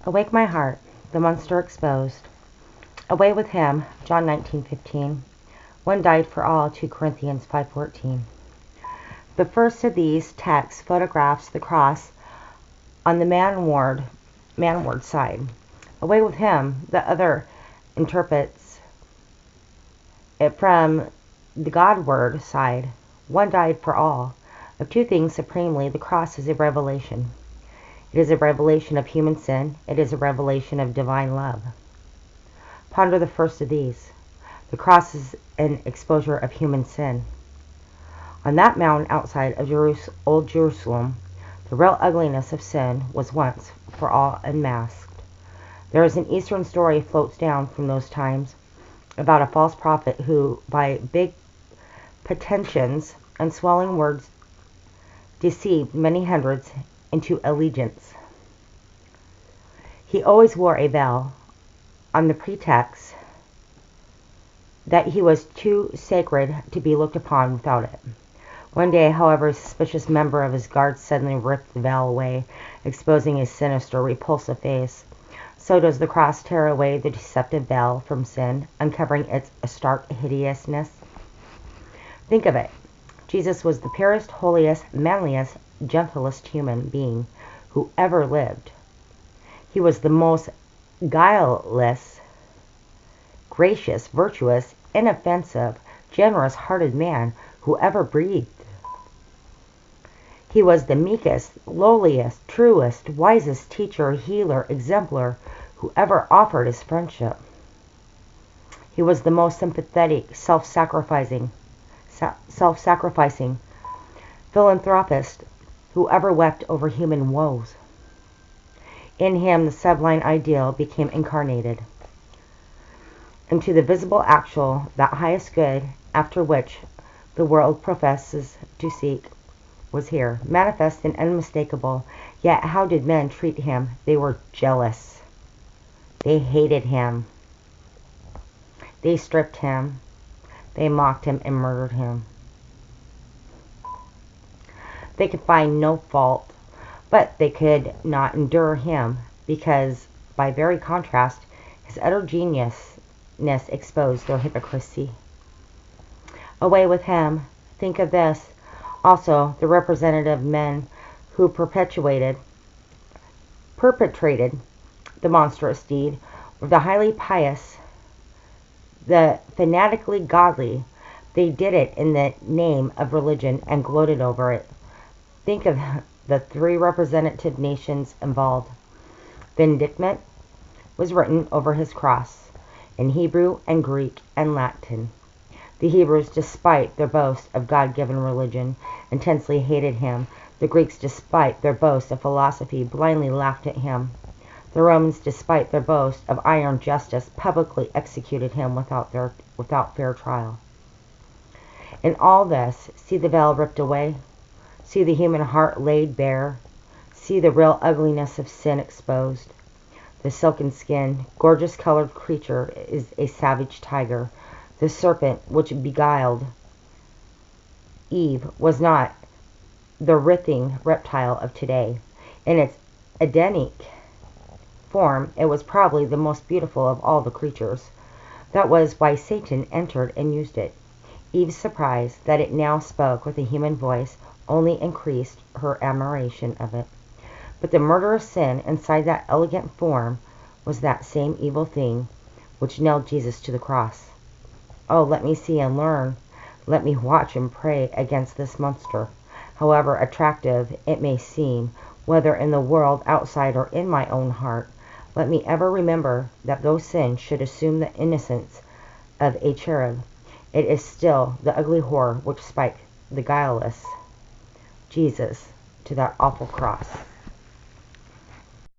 Awake my heart, the monster exposed. Away with him, John 19:15. One died for all, 2 Corinthians 5:14. The first of these texts photographs the cross on the manward side. Away with him, the other interprets it from the Godward side. One died for all. Of two things supremely, the cross is a revelation. It is a revelation of human sin. It is a revelation of divine love. Ponder the first of these. The cross is an exposure of human sin. On that mountain outside of Old Jerusalem, the real ugliness of sin was once for all unmasked. There is an Eastern story floats down from those times about a false prophet who, by big pretensions and swelling words, deceived many hundreds into allegiance. He always wore a veil on the pretext that he was too sacred to be looked upon without it. One day, however, a suspicious member of his guard suddenly ripped the veil away, exposing his sinister, repulsive face. So does the cross tear away the deceptive veil from sin, uncovering its stark hideousness. Think of it. Jesus was the purest, holiest, manliest, gentlest human being who ever lived. He was the most guileless, gracious, virtuous, inoffensive, generous-hearted man who ever breathed. He was the meekest, lowliest, truest, wisest teacher, healer, exemplar who ever offered his friendship. He was the most sympathetic, self-sacrificing philanthropist who ever wept over human woes. In him, the sublime ideal became incarnated into the visible actual, that highest good after which the world professes to seek, was here, manifest and unmistakable. Yet how did men treat him? They were jealous. They hated him. They stripped him. They mocked him and murdered him. They could find no fault, but they could not endure him because, by very contrast, his utter geniusness exposed their hypocrisy. Away with him. Think of this. Also, the representative men who perpetrated the monstrous deed were the highly pious, the fanatically godly. They did it in the name of religion and gloated over it. Think of the three representative nations involved. The indictment was written over his cross in Hebrew and Greek and Latin. The Hebrews, despite their boast of God-given religion, intensely hated him. The Greeks, despite their boast of philosophy, blindly laughed at him. The Romans, despite their boast of iron justice, publicly executed him without fair trial. In all this, see the veil ripped away. See the human heart laid bare. See the real ugliness of sin exposed. The silken-skinned, gorgeous-colored creature is a savage tiger. The serpent which beguiled Eve was not the writhing reptile of today. In its Edenic form, it was probably the most beautiful of all the creatures. That was why Satan entered and used it. Eve's surprise that it now spoke with a human voice only increased her admiration of it. But the murderous sin inside that elegant form was that same evil thing which nailed Jesus to the cross. Oh, let me see and learn. Let me watch and pray against this monster. However attractive it may seem, whether in the world outside or in my own heart, let me ever remember that though sin should assume the innocence of a cherub, it is still the ugly horror which spiked the guileless Jesus to that awful cross.